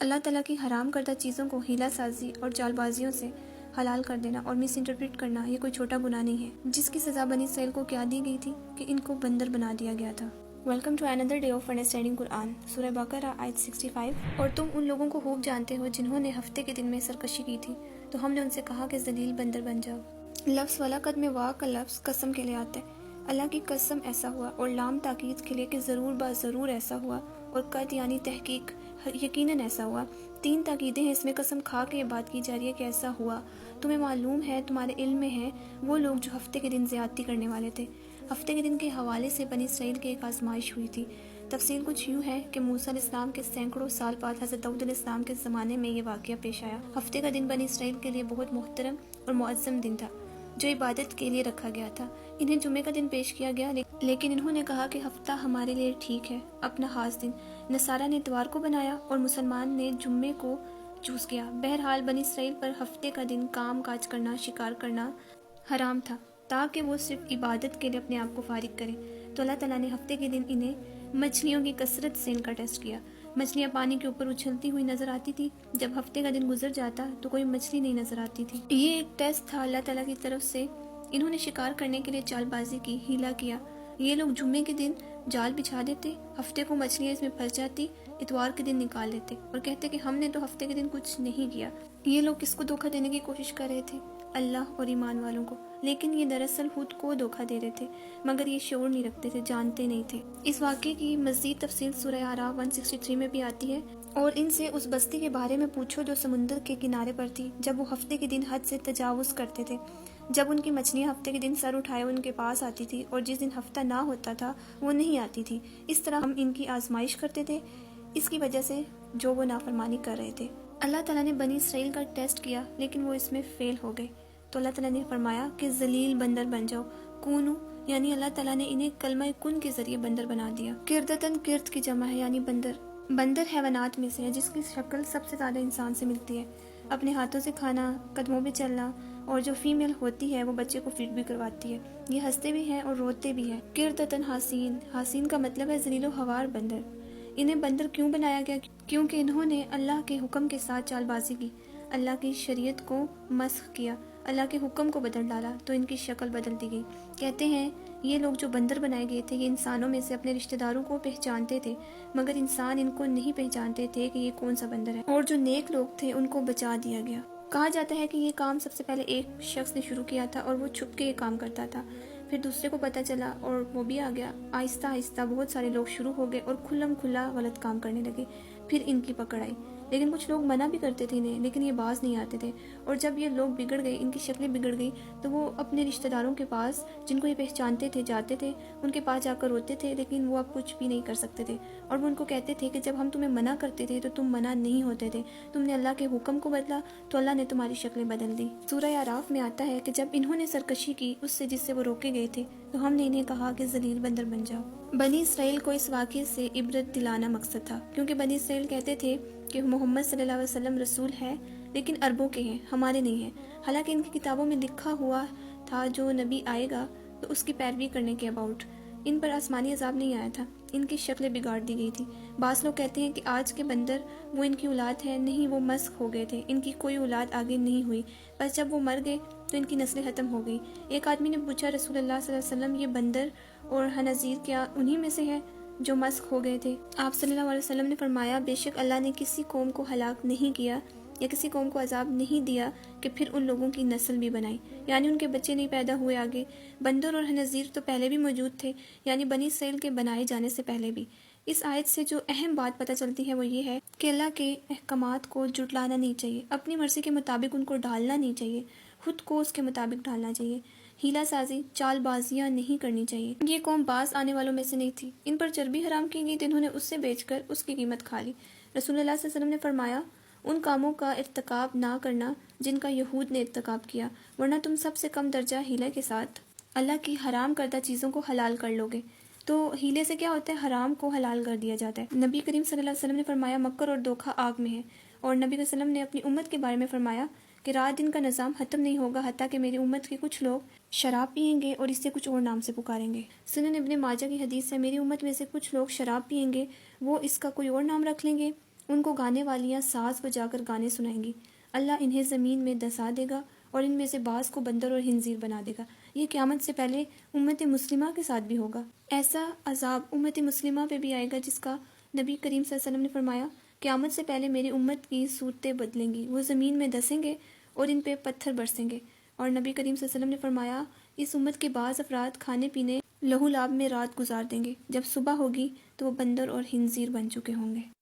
اللہ تعالیٰ کی حرام کردہ چیزوں کو ہیلا سازی اور چال بازیوں سے حلال کر دینا اور مس انٹرپریٹ کرنا یہ کوئی چھوٹا گناہ نہیں ہے، جس کی سزا بنی اسرائیل کو کیا دی گئی تھی کہ ان کو بندر بنا دیا گیا تھا۔ Welcome to another day of understanding Quran, سورہ بقرہ آیت 65۔ اور تم ان لوگوں کو خوب جانتے ہو جنہوں نے ہفتے کے دن میں سرکشی کی تھی، تو ہم نے ان سے کہا کہ ذلیل بندر بن جاؤ۔ لفظ ولاقد میں وا کا لفظ قسم کے لیے آتا ہے۔ اللہ کی قسم ایسا ہوا، اور لام تاکید کے لیے کہ ضرور با ضرور ایسا ہوا، اور قد یعنی تحقیق یقیناً ایسا ہوا۔ تین تاکیدیں ہیں، اس میں قسم کھا کے یہ بات کی جا رہی ہے کہ ایسا ہوا۔ تمہیں معلوم ہے، تمہارے علم میں ہے، وہ لوگ جو ہفتے کے دن زیادتی کرنے والے تھے۔ ہفتے کے دن کے حوالے سے بنی اسرائیل کی ایک آزمائش ہوئی تھی۔ تفصیل کچھ یوں ہے کہ موسیٰ علیہ السلام کے سینکڑوں سال بعد حضرت داؤد علیہ السلام کے زمانے میں یہ واقعہ پیش آیا۔ ہفتے کا دن بنی اسرائیل کے لیے بہت محترم اور معظم دن تھا، جو عبادت کے لیے رکھا گیا تھا۔ انہیں جمعے کا دن پیش کیا گیا، لیکن انہوں نے کہا کہ ہفتہ ہمارے لیے ٹھیک ہے، اپنا خاص دن۔ نصارہ نے اتوار کو بنایا اور مسلمان نے جمعے کو چوز کیا۔ بہرحال بنی اسرائیل پر ہفتے کا دن کام کاج کرنا، شکار کرنا حرام تھا، تاکہ وہ صرف عبادت کے لیے اپنے آپ کو فارغ کریں۔ تو اللہ تعالیٰ نے ہفتے کے دن انہیں مچھلیوں کی کثرت سے ان کا ٹیسٹ کیا۔ مچھلیاں پانی کے اوپر اچھلتی ہوئی نظر آتی تھی۔ جب ہفتے کا دن گزر جاتا تو کوئی مچھلی نہیں نظر آتی تھی۔ یہ ایک ٹیسٹ تھا اللہ تعالیٰ کی طرف سے۔ انہوں نے شکار کرنے کے لیے چال بازی کی، ہیلا کیا۔ یہ لوگ جمعے کے دن جال بچھا دیتے، ہفتے کو مچھلیاں اس میں پھنس جاتی، اتوار کے دن نکال لیتے اور کہتے کہ ہم نے تو ہفتے کے دن کچھ نہیں کیا۔ یہ لوگ کس کو دھوکہ دینے کی کوشش کر رہے تھے؟ اللہ اور ایمان والوں کو، لیکن یہ دراصل خود کو دھوکہ دے رہے تھے، مگر یہ شعور نہیں رکھتے تھے، جانتے نہیں تھے۔ اس واقعے کی مزید تفصیل سورہ اعراف 163 میں بھی آتی ہے۔ اور ان سے اس بستی کے بارے میں پوچھو جو سمندر کے کنارے پر تھی، جب وہ ہفتے کے دن حد سے تجاوز کرتے تھے، جب ان کی مچھلیاں ہفتے کے دن سر اٹھائے ان کے پاس آتی تھی، اور جس دن ہفتہ نہ ہوتا تھا وہ نہیں آتی تھی۔ اس طرح ہم ان کی آزمائش کرتے تھے، اس کی وجہ سے جو وہ نافرمانی کر رہے تھے۔ اللہ تعالیٰ نے بنی اسرائیل کا ٹیسٹ کیا، لیکن وہ اس میں فیل ہو گئے، تو اللہ تعالیٰ نے فرمایا کہ ذلیل بندر بن جاؤ۔ کونو یعنی اللہ تعالیٰ نے انہیں کلمہ کن کے ذریعے بندر بنا دیا۔ کردتن کرد کی جمع ہے، یعنی بندر۔ بندر حیوانات میں سے ہے جس کی شکل سب سے زیادہ انسان سے ملتی ہے، اپنے ہاتھوں سے کھانا، قدموں پہ چلنا، اور جو فیمیل ہوتی ہے وہ بچے کو فیڈ بھی کرواتی ہے۔ یہ ہنستے بھی ہیں اور روتے بھی ہیں۔ کردتن حاسین، حاسین کا مطلب ہے ذلیل و خوار بندر۔ انہیں بندر کیوں بنایا گیا؟ کیونکہ انہوں نے اللہ کے حکم کے ساتھ چال بازی کی، اللہ کی شریعت کو مسخ کیا، اللہ کے حکم کو بدل ڈالا، تو ان کی شکل بدل دی گئی۔ کہتے ہیں یہ لوگ جو بندر بنائے گئے تھے، یہ انسانوں میں سے اپنے رشتہ داروں کو پہچانتے تھے، مگر انسان ان کو نہیں پہچانتے تھے کہ یہ کون سا بندر ہے، اور جو نیک لوگ تھے ان کو بچا دیا گیا۔ کہا جاتا ہے کہ یہ کام سب سے پہلے ایک شخص نے شروع کیا تھا، اور وہ چھپ کے یہ کام کرتا تھا، پھر دوسرے کو پتہ چلا اور وہ بھی آ گیا۔ آہستہ آہستہ بہت سارے لوگ شروع ہو گئے اور کھلم کھلا غلط کام کرنے لگے، پھر ان کی پکڑ آئی۔ لیکن کچھ لوگ منع بھی کرتے تھے انہیں، لیکن یہ باز نہیں آتے تھے، اور جب یہ لوگ بگڑ گئے، ان کی شکلیں بگڑ گئی، تو وہ اپنے رشتہ داروں کے پاس جن کو یہ پہچانتے تھے جاتے تھے، ان کے پاس جا کر روتے تھے، لیکن وہ اب کچھ بھی نہیں کر سکتے تھے، اور وہ ان کو کہتے تھے کہ جب ہم تمہیں منع کرتے تھے تو تم منع نہیں ہوتے تھے، تم نے اللہ کے حکم کو بدلا تو اللہ نے تمہاری شکلیں بدل دی۔ سورہ اعراف میں آتا ہے کہ جب انہوں نے سرکشی کی اس سے جس سے وہ روکے گئے تھے، تو ہم نے انہیں کہا کہ ذلیل بندر بن جاؤ۔ بنی اسرائیل کو اس واقعے سے عبرت دلانا مقصد تھا، کیونکہ بنی اسرائیل کہتے تھے کہ محمد صلی اللہ علیہ وسلم رسول ہے، لیکن عربوں کے ہیں، ہمارے نہیں ہیں، حالانکہ ان کی کتابوں میں لکھا ہوا تھا جو نبی آئے گا تو اس کی پیروی کرنے کے اباؤٹ۔ ان پر آسمانی عذاب نہیں آیا تھا، ان کی شکلیں بگاڑ دی گئی تھی۔ بعض لوگ کہتے ہیں کہ آج کے بندر وہ ان کی اولاد ہے، نہیں، وہ مسخ ہو گئے تھے، ان کی کوئی اولاد آگے نہیں ہوئی، بس جب وہ مر گئے تو ان کی نسلیں ختم ہو گئی۔ ایک آدمی نے پوچھا رسول اللہ صلی اللہ علیہ وسلم، یہ بندر اور خنازیر کیا انہی میں سے ہے جو مسخ ہو گئے تھے؟ آپ صلی اللہ علیہ وسلم نے فرمایا، بے شک اللہ نے کسی قوم کو ہلاک نہیں کیا یا کسی قوم کو عذاب نہیں دیا کہ پھر ان لوگوں کی نسل بھی بنائی، یعنی ان کے بچے نہیں پیدا ہوئے آگے۔ بندر اور خنازیر تو پہلے بھی موجود تھے، یعنی بنی اسرائیل کے بنائے جانے سے پہلے بھی۔ اس آیت سے جو اہم بات پتہ چلتی ہے وہ یہ ہے کہ اللہ کے احکامات کو جھٹلانا نہیں چاہیے، اپنی مرضی کے مطابق ان کو ڈھالنا نہیں چاہیے، خود کو اس کے مطابق ڈھالنا چاہیے۔ ہیلا سازی، چال بازیاں نہیں کرنی چاہیے۔ یہ قوم باز آنے والوں میں سے نہیں تھی، ان پر چربی حرام کی گئی تو انہوں نے اس سے بیچ کر اس کی قیمت کھا لی۔ رسول اللہ صلی اللہ علیہ وسلم نے فرمایا، ان کاموں کا ارتکاب نہ کرنا جن کا یہود نے ارتکاب کیا، ورنہ تم سب سے کم درجہ ہیلے کے ساتھ اللہ کی حرام کردہ چیزوں کو حلال کر لو گے۔ تو ہیلے سے کیا ہوتا ہے؟ حرام کو حلال کر دیا جاتا ہے۔ نبی کریم صلی اللہ علیہ وسلم نے فرمایا، مکر اور دھوکہ آگ میں ہے، اور نبی صلی اللہ علیہ وسلم نے اپنی امت کے بارے میں فرمایا کہ رات دن کا نظام ختم نہیں ہوگا حتیٰ کہ میری امت کے کچھ لوگ شراب پئیں گے اور اسے کچھ اور نام سے پکاریں گے۔ سنن ابن ماجہ کی حدیث ہے، میری امت میں سے کچھ لوگ شراب پئیں گے، وہ اس کا کوئی اور نام رکھ لیں گے ان کو گانے والیاں ساز بجا کر گانے سنائیں گی۔ اللہ انہیں زمین میں دسا دے گا اور ان میں سے بعض کو بندر اور خنزیر بنا دے گا۔ یہ قیامت سے پہلے امت مسلمہ کے ساتھ بھی ہوگا۔ ایسا عذاب امت مسلمہ پہ بھی آئے گا جس کا نبی کریم صلی اللہ علیہ وسلم نے فرمایا، قیامت سے پہلے میری امت کی صورتیں بدلیں گی، وہ زمین میں دسیں گے اور ان پہ پتھر برسیں گے۔ اور نبی کریم صلی اللہ علیہ وسلم نے فرمایا، اس امت کے بعض افراد کھانے پینے لہو لعب میں رات گزار دیں گے، جب صبح ہوگی تو وہ بندر اور خنزیر بن چکے ہوں گے۔